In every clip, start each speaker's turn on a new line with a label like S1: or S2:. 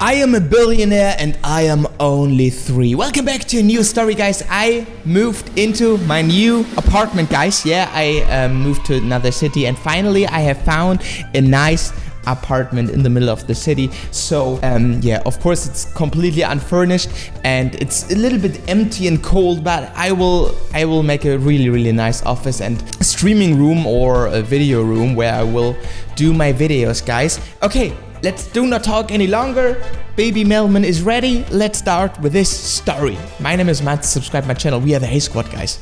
S1: I am a billionaire and I am only 3. Welcome back to a new story, guys. I moved into my new apartment, guys. Yeah, I moved to another city and finally I have found a nice apartment in the middle of the city. So yeah, of course it's completely unfurnished and it's a little bit empty and cold, but I will make a really nice office and a streaming room or a video room where I will do my videos, guys. Okay, let's do not talk any longer. Baby Melman is ready. Let's start with this story. My name is Mats. Subscribe my channel. We are the Hey Squad, guys.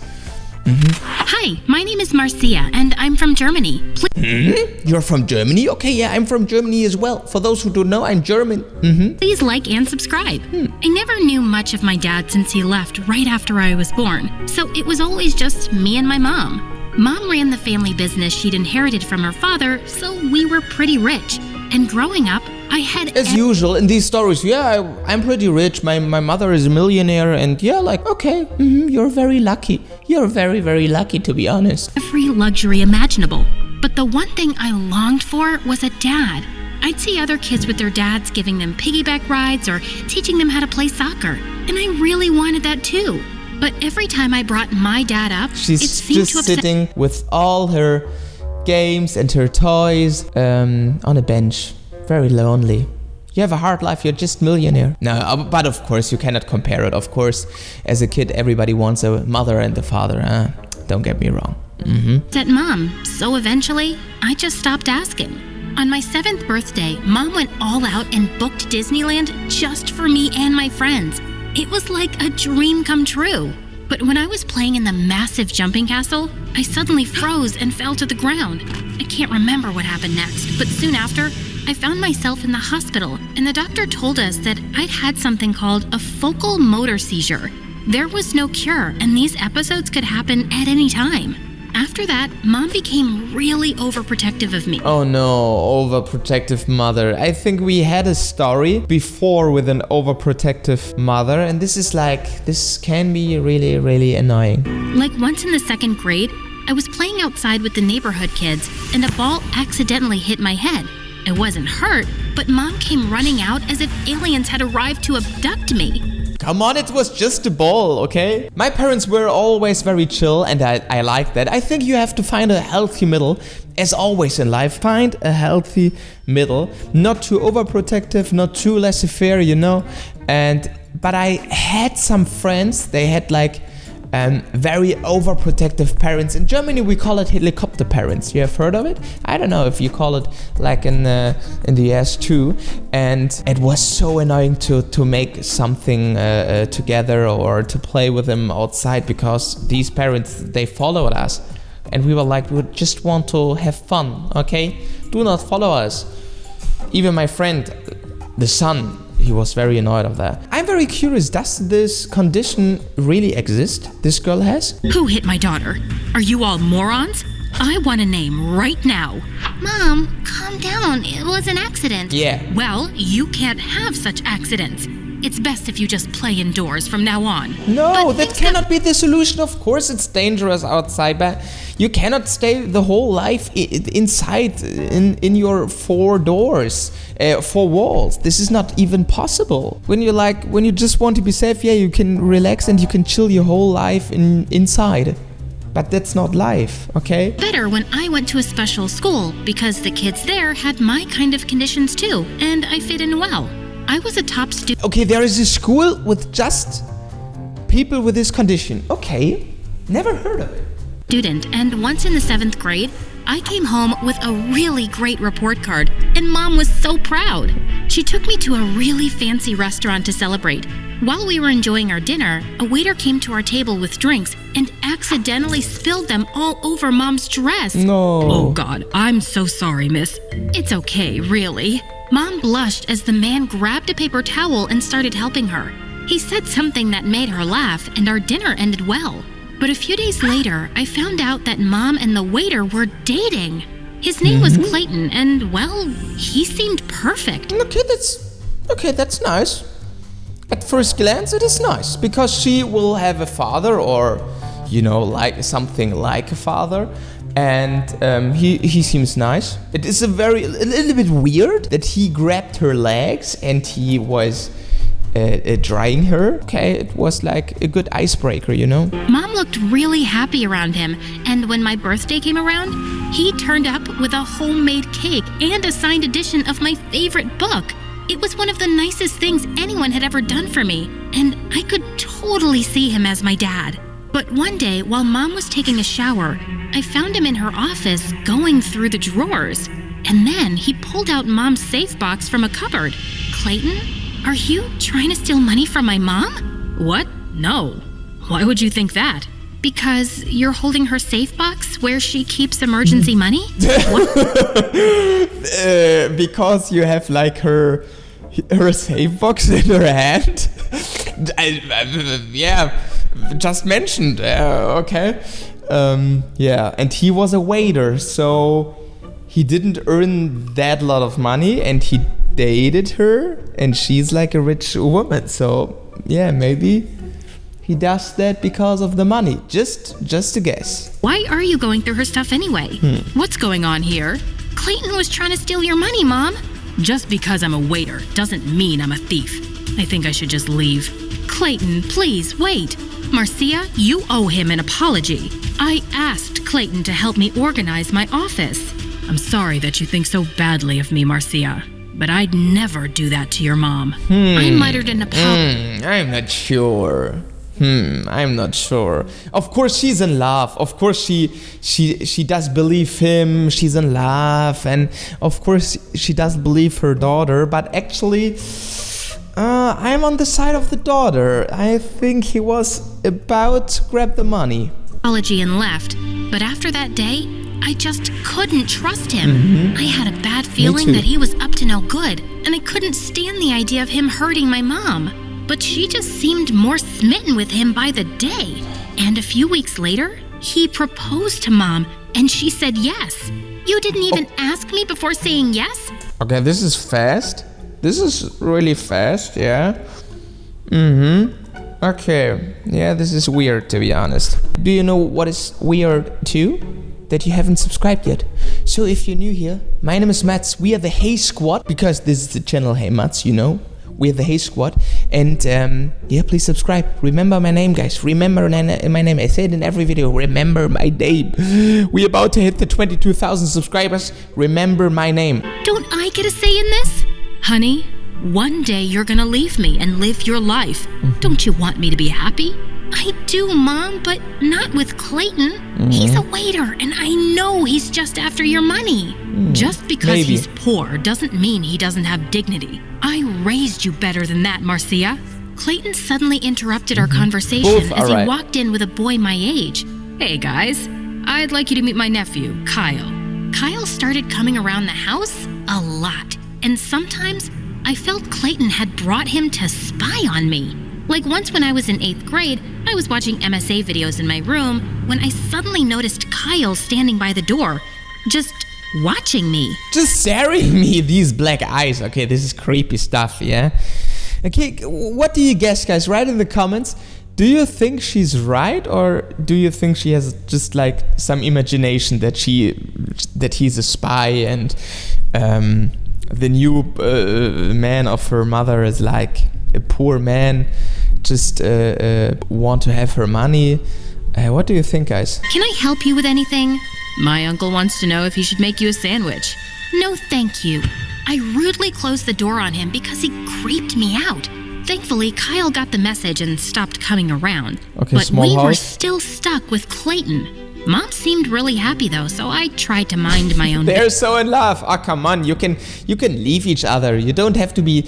S2: Hi, my name is Marcia, and I'm from Germany.
S1: You're from Germany? Okay, yeah, I'm from Germany as well. For those who don't know, I'm German.
S2: Please like and subscribe. I never knew much of my dad since he left right after I was born, so it was always just me and my mom. Mom ran the family business she'd inherited from her father, so we were pretty rich. And growing up, I had...
S1: As usual in these stories, yeah, I'm pretty rich. My mother is a millionaire and yeah, like, okay, you're very lucky. You're very lucky, to be honest.
S2: Every luxury imaginable. But the one thing I longed for was a dad. I'd see other kids with their dads giving them piggyback rides or teaching them how to play soccer. And I really wanted that too. But every time I brought my dad up,
S1: she's just sitting with all her games and her toys on a bench. Very lonely. You have a hard life, you're just millionaire. No, but of course you cannot compare it. Of course, as a kid, everybody wants a mother and a father. Don't get me wrong.
S2: Said Mom, so eventually, I just stopped asking. On my 7th birthday, Mom went all out and booked Disneyland just for me and my friends. It was like a dream come true. But when I was playing in the massive jumping castle, I suddenly froze and fell to the ground. I can't remember what happened next, but soon after, I found myself in the hospital, and the doctor told us that I'd had something called a focal motor seizure. There was no cure, and these episodes could happen at any time. After that, Mom became really overprotective of me.
S1: Oh no, overprotective mother. I think we had a story before with an overprotective mother, and this can be really annoying.
S2: Like once in the 2nd grade, I was playing outside with the neighborhood kids, and a ball accidentally hit my head. I wasn't hurt, but Mom came running out as if aliens had arrived to abduct me.
S1: Come on, it was just a ball, okay? My parents were always very chill and I like that. I think you have to find a healthy middle. As always in life, find a healthy middle. Not too overprotective, not too laissez-faire, you know? But I had some friends, they had like very overprotective parents. In Germany we call it helicopter parents. You have heard of it? I don't know if you call it like in the US too. And it was so annoying to make something together or to play with them outside because these parents, they followed us. And we were like, we just want to have fun, okay? Do not follow us. Even my friend, the son, he was very annoyed of that. I'm very curious, does this condition really exist this girl has?
S2: Who hit my daughter? Are you all morons? I want a name right now. Mom, calm down. It was an accident.
S1: Yeah.
S2: Well, you can't have such accidents. It's best if you just play indoors from now on.
S1: No, that cannot be the solution. Of course it's dangerous outside, but you cannot stay the whole life inside in your 4 doors, 4 walls. This is not even possible. When you just want to be safe, yeah, you can relax and you can chill your whole life inside. But that's not life, okay?
S2: Better when I went to a special school because the kids there had my kind of conditions too, and I fit in well. I was a top student.
S1: Okay, there is a school with just people with this condition. Okay, never heard of it.
S2: And once in the 7th grade, I came home with a really great report card, and Mom was so proud. She took me to a really fancy restaurant to celebrate. While we were enjoying our dinner, a waiter came to our table with drinks and accidentally spilled them all over Mom's dress.
S1: No.
S2: Oh God, I'm so sorry, miss. It's okay, really. Mom blushed as the man grabbed a paper towel and started helping her. He said something that made her laugh, and our dinner ended well. But a few days later, I found out that Mom and the waiter were dating. His name was Clayton, and well, he seemed perfect.
S1: Okay, that's nice. At first glance, it is nice because she will have a father or, you know, like something like a father. And he seems nice. It is a little bit weird that he grabbed her legs and he was drying her. Okay, it was like a good icebreaker, you know?
S2: Mom looked really happy around him, and when my birthday came around, he turned up with a homemade cake and a signed edition of my favorite book. It was one of the nicest things anyone had ever done for me, and I could totally see him as my dad. But one day, while Mom was taking a shower, I found him in her office going through the drawers. And then he pulled out Mom's safe box from a cupboard. Clayton, are you trying to steal money from my mom? What? No. Why would you think that? Because you're holding her safe box where she keeps emergency money? What?
S1: Because you have like her safe box in her hand? Yeah, just mentioned. Okay. Yeah, and he was a waiter, so he didn't earn that lot of money, and he dated her, and she's like a rich woman. So yeah, maybe he does that because of the money. Just a guess.
S2: Why are you going through her stuff anyway? What's going on here? Clayton was trying to steal your money, Mom. Just because I'm a waiter doesn't mean I'm a thief. I think I should just leave. Clayton, please wait. Marcia, you owe him an apology. I asked Clayton to help me organize my office. I'm sorry that you think so badly of me, Marcia, but I'd never do that to your mom. I muttered an apology.
S1: I'm not sure. I'm not sure. Of course she's in love. Of course she does believe him. She's in love, and of course she does believe her daughter. But actually, I'm on the side of the daughter. I think he was about to grab the money.
S2: And left, but after that day, I just couldn't trust him. I had a bad feeling that he was up to no good, and I couldn't stand the idea of him hurting my mom. But she just seemed more smitten with him by the day. And a few weeks later, he proposed to Mom, and she said yes. You didn't even ask me before saying yes?
S1: Okay, this is fast. This is really fast, yeah. Okay, yeah, this is weird, to be honest. Do you know what is weird too? That you haven't subscribed yet. So if you're new here, my name is Mats. We are the Hey Squad, because this is the channel HeyMats, you know. We are the Hey Squad, and yeah, please subscribe. Remember my name, guys. Remember my name. I say it in every video. Remember my name. We're about to hit the 22,000 subscribers. Remember my name.
S2: Don't I get a say in this? Honey, one day you're gonna leave me and live your life. Don't you want me to be happy? I do, Mom, but not with Clayton. He's a waiter, and I know he's just after your money. Just because he's poor doesn't mean he doesn't have dignity. I raised you better than that, Marcia. Clayton suddenly interrupted our conversation as he walked in with a boy my age. Hey, guys. I'd like you to meet my nephew, Kyle. Kyle started coming around the house a lot, and sometimes I felt Clayton had brought him to spy on me. Like once when I was in 8th grade, I was watching MSA videos in my room when I suddenly noticed Kyle standing by the door, just watching me.
S1: Just staring me, these black eyes. Okay, this is creepy stuff, yeah? Okay, what do you guess, guys? Write in the comments. Do you think she's right, or do you think she has just like some imagination that he's a spy, and the new man of her mother is like a poor man, just want to have her money? What do you think, guys?
S2: Can I help you with anything? My uncle wants to know if he should make you a sandwich. No, thank you. I rudely closed the door on him because he creeped me out. Thankfully, Kyle got the message and stopped coming around.
S1: Okay,
S2: but we were still stuck with Clayton. Mom seemed really happy though, so I tried to mind my own
S1: They're so in love. Oh, come on. You can leave each other. You don't have to be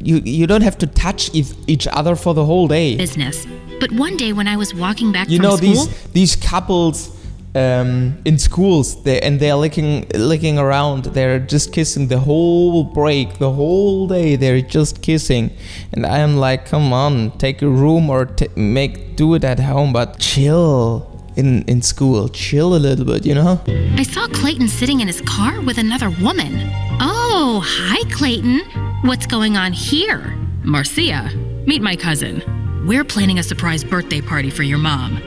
S1: you don't have to touch each other for the whole day.
S2: Business. But one day when I was walking back
S1: from
S2: school,
S1: these couples in schools, they're licking around. They're just kissing the whole break, the whole day. They're just kissing, and I am like, come on, take a room or do it at home, but chill. In school, chill a little bit, you know?
S2: I saw Clayton sitting in his car with another woman. Oh, hi, Clayton. What's going on here? Marcia, meet my cousin. We're planning a surprise birthday party for your mom.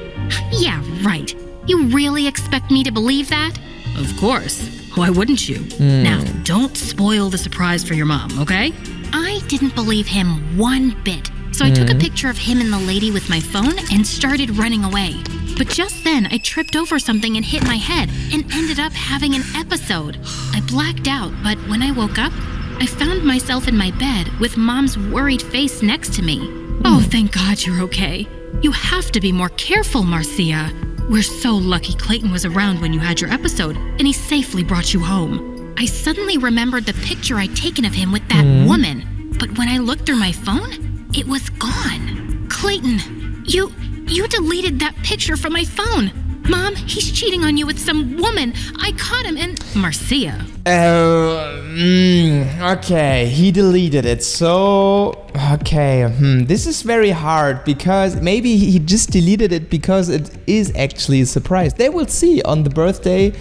S2: Yeah, right. You really expect me to believe that? Of course. Why wouldn't you? Now, don't spoil the surprise for your mom, okay? I didn't believe him one bit. So I took a picture of him and the lady with my phone and started running away. But just then, I tripped over something and hit my head and ended up having an episode. I blacked out, but when I woke up, I found myself in my bed with Mom's worried face next to me. Oh, thank God you're okay. You have to be more careful, Marcia. We're so lucky Clayton was around when you had your episode and he safely brought you home. I suddenly remembered the picture I'd taken of him with that woman. But when I looked through my phone, it was gone. Clayton, you deleted that picture from my phone. Mom, he's cheating on you with some woman. I caught him and... Marcia.
S1: Okay, he deleted it. So, okay, this is very hard because maybe he just deleted it because it is actually a surprise. They will see on the birthday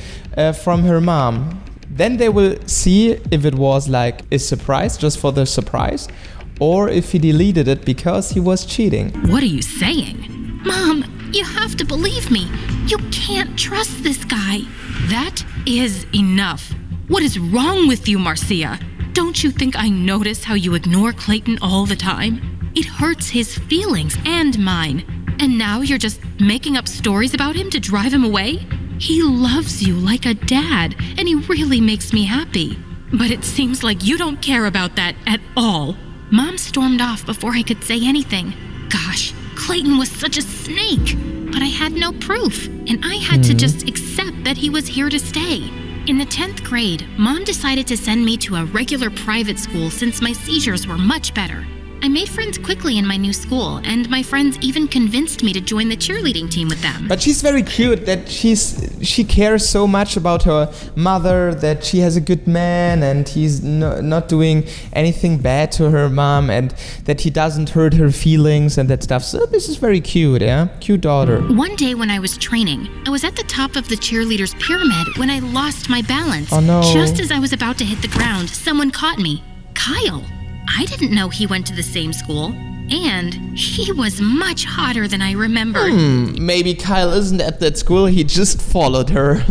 S1: from her mom. Then they will see if it was like a surprise, just for the surprise, or if he deleted it because he was cheating.
S2: What are you saying? Mom, you have to believe me. You can't trust this guy. That is enough. What is wrong with you, Marcia? Don't you think I notice how you ignore Clayton all the time? It hurts his feelings and mine. And now you're just making up stories about him to drive him away? He loves you like a dad, and he really makes me happy. But it seems like you don't care about that at all. Mom stormed off before I could say anything. Gosh, Clayton was such a snake. But I had no proof, and I had to just accept that he was here to stay. In the 10th grade, Mom decided to send me to a regular private school since my seizures were much better. I made friends quickly in my new school, and my friends even convinced me to join the cheerleading team with them.
S1: But she's very cute that she cares so much about her mother, that she has a good man and he's not doing anything bad to her mom, and that he doesn't hurt her feelings and that stuff. So this is very cute, yeah? Cute daughter.
S2: One day when I was training, I was at the top of the cheerleaders' pyramid when I lost my balance.
S1: Oh no.
S2: Just as I was about to hit the ground, someone caught me. Kyle. I didn't know he went to the same school, and he was much hotter than I remembered.
S1: Maybe Kyle isn't at that school, he just followed her.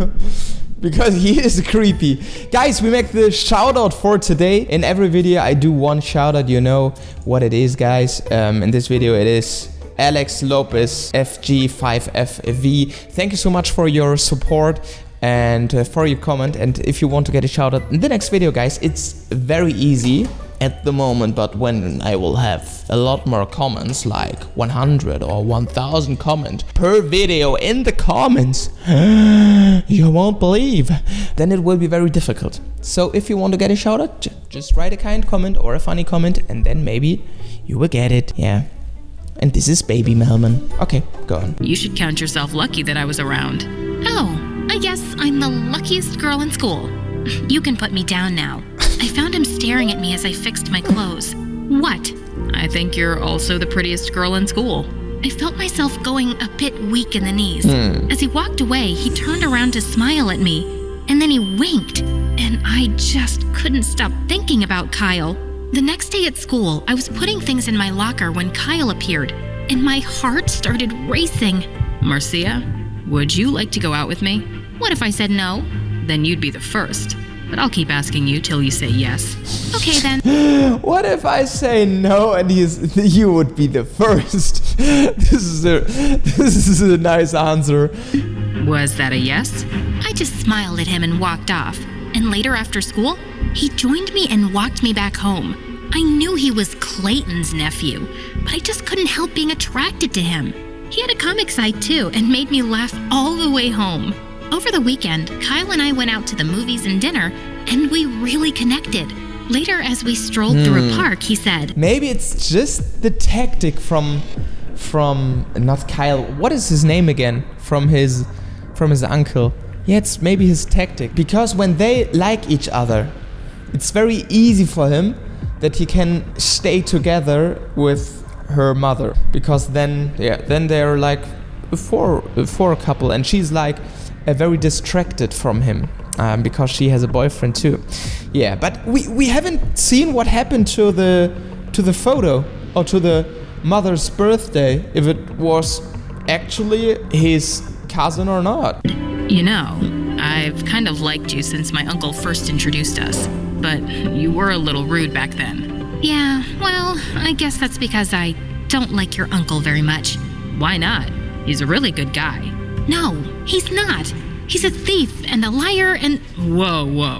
S1: Because he is creepy. Guys, we make the shout out for today. In every video I do one shout out, you know what it is, guys. In this video it is Alex Lopez FG5FV. Thank you so much for your support and for your comment. And if you want to get a shout out in the next video, guys, it's very easy at the moment, but when I will have a lot more comments, like 100 or 1000 comments per video in the comments, you won't believe, then it will be very difficult. So if you want to get a shout out, just write a kind comment or a funny comment, and then maybe you will get it. Yeah. And this is Baby Melman. Okay, go on.
S2: You should count yourself lucky that I was around. Oh, I guess I'm the luckiest girl in school. You can put me down now. I found him staring at me as I fixed my clothes. What? I think you're also the prettiest girl in school. I felt myself going a bit weak in the knees. As he walked away, he turned around to smile at me, and then he winked, and I just couldn't stop thinking about Kyle. The next day at school, I was putting things in my locker when Kyle appeared, and my heart started racing. Marcia, would you like to go out with me? What if I said no? Then you'd be the first. But I'll keep asking you till you say yes. Okay then.
S1: What if I say no and you would be the first? This is a nice answer.
S2: Was that a yes? I just smiled at him and walked off. And later after school, he joined me and walked me back home. I knew he was Clayton's nephew, but I just couldn't help being attracted to him. He had a comic side too and made me laugh all the way home. Over the weekend, Kyle and I went out to the movies and dinner, and we really connected. Later, as we strolled through a park, he said,
S1: maybe it's just the tactic from not Kyle. What is his name again? From his uncle. Yeah, it's maybe his tactic. Because when they like each other, it's very easy for him that he can stay together with her mother. Because then they're like for a couple, and she's like very distracted from him because she has a boyfriend too. Yeah, but we haven't seen what happened to the photo or to the mother's birthday. If it was actually cousin or not.
S3: You know, I've kind of liked you since my uncle first introduced us, but you were a little rude back then.
S2: Yeah, well, I guess that's because I don't like your uncle very much.
S3: Why not? He's a really good guy.
S2: No, he's not. He's a thief and a liar and...
S3: Whoa.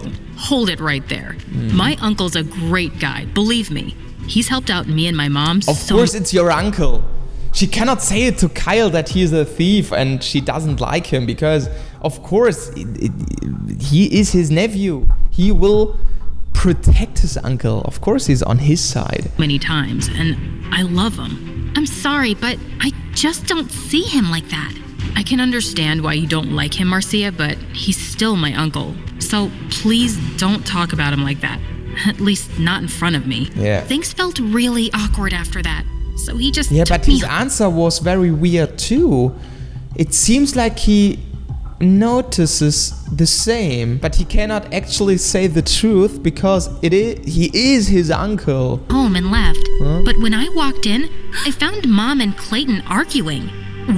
S3: Hold it right there. My uncle's a great guy, believe me. He's helped out me and my mom
S1: Of course it's your uncle. She cannot say it to Kyle that he's a thief and she doesn't like him because, of course, he is his nephew. He will protect his uncle. Of course he's on his side.
S3: Many times, and I love him.
S2: I'm sorry, but I just don't see him like that.
S3: I can understand why you don't like him, Marcia, but he's still my uncle. So please don't talk about him like that. At least not in front of me.
S1: Yeah.
S2: Things felt really awkward after that. So he just
S1: Yeah,
S2: took
S1: but
S2: me
S1: his answer was very weird too. It seems like he notices the same, but he cannot actually say the truth because he is his uncle.
S2: home and left. But when I walked in, I found Mom and Clayton arguing.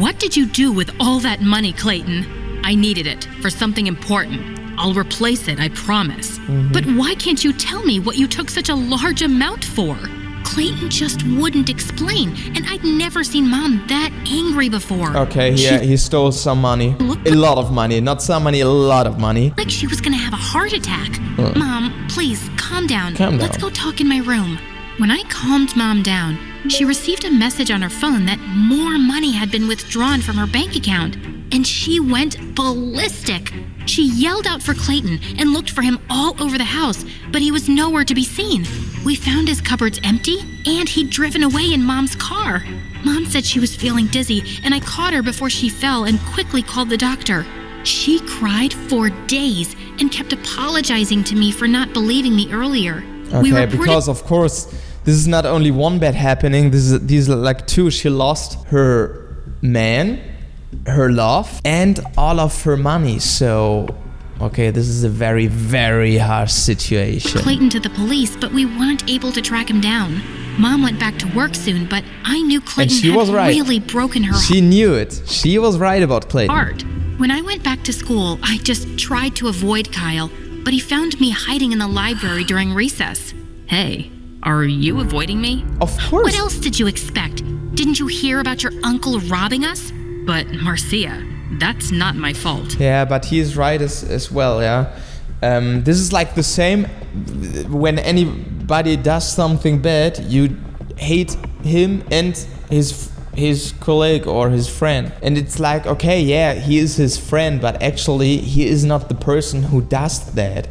S3: What did you do with all that money, Clayton? I needed it for something important. I'll replace it, I promise. But why can't you tell me what you took such a large amount for?
S2: Clayton just wouldn't explain, and I'd never seen Mom that angry before.
S1: Okay, yeah, he stole some money. A lot of money. Not some money, a lot of money.
S2: Like she was gonna have a heart attack. Mom, please, calm down.
S1: Calm down.
S2: Let's go talk in my room. When I calmed Mom down, she received a message on her phone that more money had been withdrawn from her bank account, and she went ballistic. She yelled out for Clayton and looked for him all over the house, but he was nowhere to be seen. We found his cupboards empty, and he'd driven away in Mom's car. Mom said she was feeling dizzy, and I caught her before she fell and quickly called the doctor. She cried for days and kept apologizing to me for not believing me earlier.
S1: Okay, because of course, this is not only one bad happening, these are like two. She lost her man, her love, and all of her money. So, okay, this is a very, very harsh situation.
S2: Clayton to the police, but we weren't able to track him down. Mom went back to work soon, but I knew Clayton
S1: she was
S2: had
S1: right.
S2: really broken her
S1: She knew it. She was right about Clayton.
S2: heart. When I went back to school, I just tried to avoid Kyle, but he found me hiding in the library during recess.
S3: Hey, are you avoiding me?
S1: Of course.
S2: What else did you expect? Didn't you hear about your uncle robbing us?
S3: But Marcia, that's not my fault.
S1: Yeah, but he is right as well, yeah. This is like the same when anybody does something bad, you hate him and his colleague or his friend. And it's like, okay, yeah, he is his friend, but actually he is not the person who does that.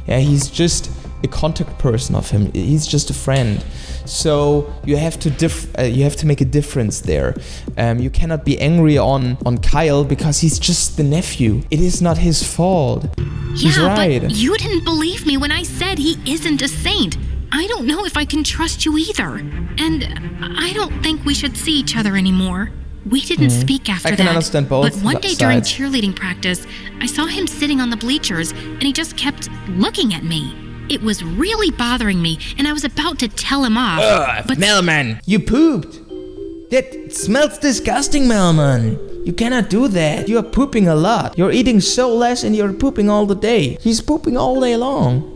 S1: Yeah, he's just a contact person of him. He's just a friend. So you have to make a difference there. You cannot be angry on Kyle because he's just the nephew. It is not his fault. He's right.
S2: But you didn't believe me when I said he isn't a saint. I don't know if I can trust you either. And I don't think we should see each other anymore. We didn't speak after that.
S1: I can understand both
S2: But one day during
S1: sides.
S2: cheerleading practice, I saw him sitting on the bleachers and he just kept looking at me. It was really bothering me, and I was about to tell him off. But
S1: Melman, you pooped. That smells disgusting, Melman. You cannot do that. You are pooping a lot. You're eating so less and you're pooping all the day. He's pooping all day long.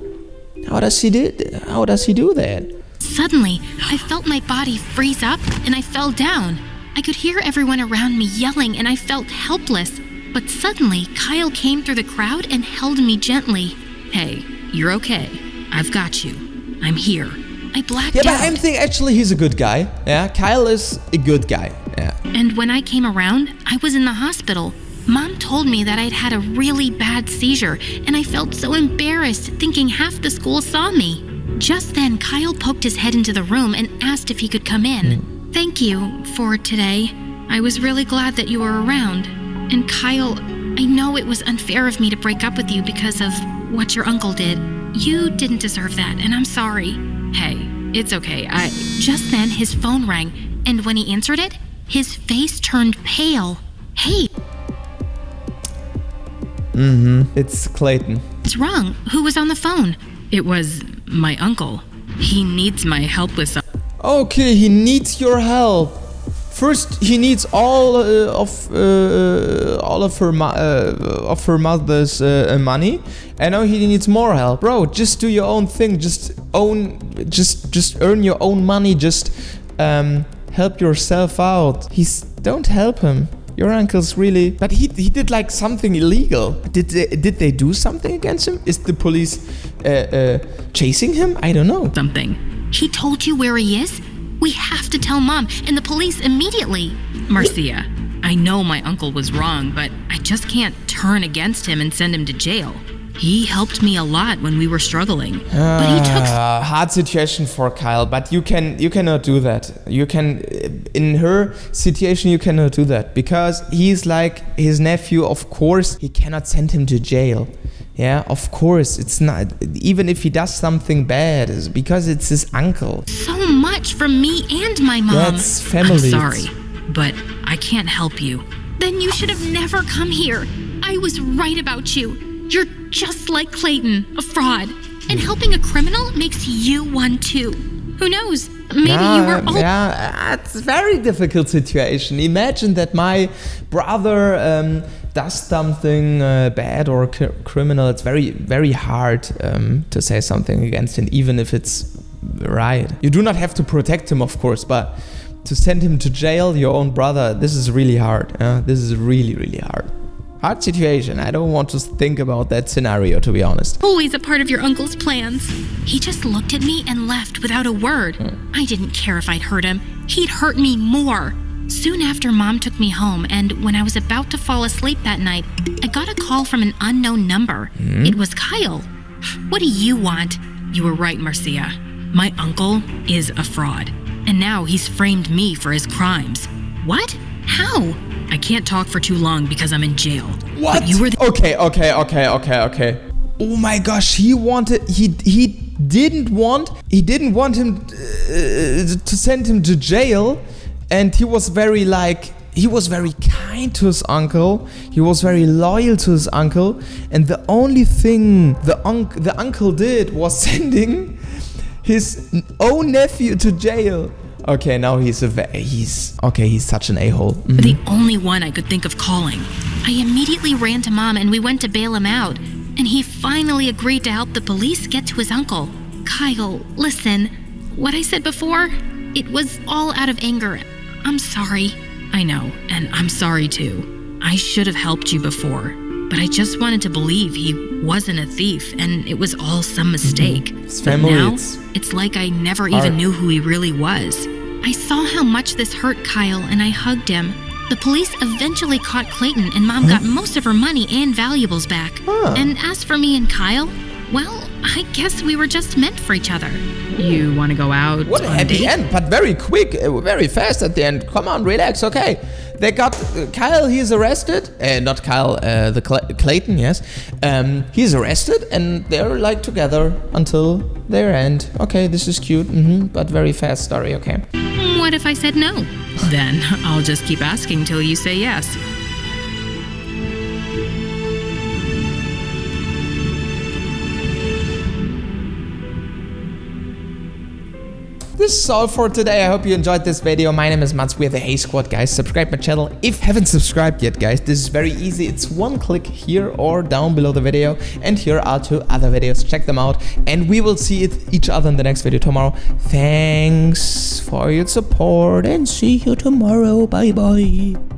S1: How does he do that?
S2: suddenly, I felt my body freeze up and I fell down. I could hear everyone around me yelling and I felt helpless. But suddenly, Kyle came through the crowd and held me gently.
S3: Hey, you're okay. I've got you. I'm here.
S2: I blacked
S1: Yeah,
S2: out.
S1: but I think actually he's a good guy. Yeah, Kyle is a good guy. Yeah.
S2: And when I came around, I was in the hospital. Mom told me that I'd had a really bad seizure, and I felt so embarrassed thinking half the school saw me. Just then, Kyle poked his head into the room and asked if he could come in. Thank you for today. I was really glad that you were around. And Kyle, I know it was unfair of me to break up with you because of what your uncle did. You didn't deserve that, and I'm sorry.
S3: Hey, it's okay.
S2: Just then, his phone rang, and when he answered it, his face turned pale. Hey,
S1: It's Clayton.
S2: what's wrong? Who was on the phone?
S3: It was my uncle. He needs my help with something.
S1: Okay, he needs your help. First, he needs all of her mother's money, and now he needs more help. Bro, just do your own thing. Just earn your own money. Just help yourself out. Don't help him. Your uncle's really... But he did like something illegal. Did they do something against him? Is the police chasing him? I don't know.
S3: Something.
S2: He told you where he is? We have to tell Mom and the police immediately.
S3: Marcia, I know my uncle was wrong, but I just can't turn against him and send him to jail. He helped me a lot when we were struggling.
S2: But he took...
S1: Hard situation for Kyle, but you cannot do that. In her situation, you cannot do that. Because he's like his nephew, of course, he cannot send him to jail. Yeah, of course, it's not, even if he does something bad, it's because it's his uncle.
S2: So much from me and my mom.
S1: That's family.
S3: I'm sorry, but I can't help you.
S2: Then you should have never come here. I was right about you. You're just like Clayton, a fraud. And helping a criminal makes you one too. Who knows? Maybe you were all...
S1: Yeah, it's a very difficult situation. Imagine that my brother does something bad or criminal. It's very, very hard to say something against him, even if it's right. You do not have to protect him, of course, but to send him to jail, your own brother, this is really hard. This is really, really hard. Hard situation. I don't want to think about that scenario, to be honest.
S2: Always a part of your uncle's plans. He just looked at me and left without a word. I didn't care if I'd hurt him. He'd hurt me more. Soon after, Mom took me home, and when I was about to fall asleep that night, I got a call from an unknown number. It was Kyle. What do you want?
S3: You were right, Marcia. My uncle is a fraud, and now he's framed me for his crimes.
S2: What? How?
S3: I can't talk for too long because I'm in jail.
S1: What?
S3: But you were
S1: Okay. Oh my gosh, he didn't want him to send him to jail, and he was very kind to his uncle. He was very loyal to his uncle, and the only thing the uncle did was sending his own nephew to jail. Okay, now he's such an a-hole.
S3: The only one I could think of calling.
S2: I immediately ran to Mom and we went to bail him out. And he finally agreed to help the police get to his uncle. Kyle, listen. What I said before, it was all out of anger. I'm sorry.
S3: I know, and I'm sorry too. I should have helped you before, but I just wanted to believe he wasn't a thief and it was all some mistake.
S1: His family,
S3: but now, it's like I never even knew who he really was.
S2: I saw how much this hurt Kyle and I hugged him. The police eventually caught Clayton and Mom got most of her money and valuables back. And as for me and Kyle, well, I guess we were just meant for each other.
S3: You want to go out?
S1: What at the end, but very quick, very fast at the end. Come on, relax, okay. They got Kyle, he's arrested. Not Kyle, Clayton, yes. He's arrested and they're like together until their end. Okay, this is cute, but very fast story, okay.
S2: What if I said no?
S3: Then I'll just keep asking till you say yes.
S1: This is all for today. I hope you enjoyed this video. My name is Mats. We are the Hey Squad, guys. Subscribe my channel if you haven't subscribed yet, guys. This is very easy. It's one click here or down below the video. And here are 2 other videos. Check them out. And we will see each other in the next video tomorrow. Thanks for your support and see you tomorrow. Bye bye.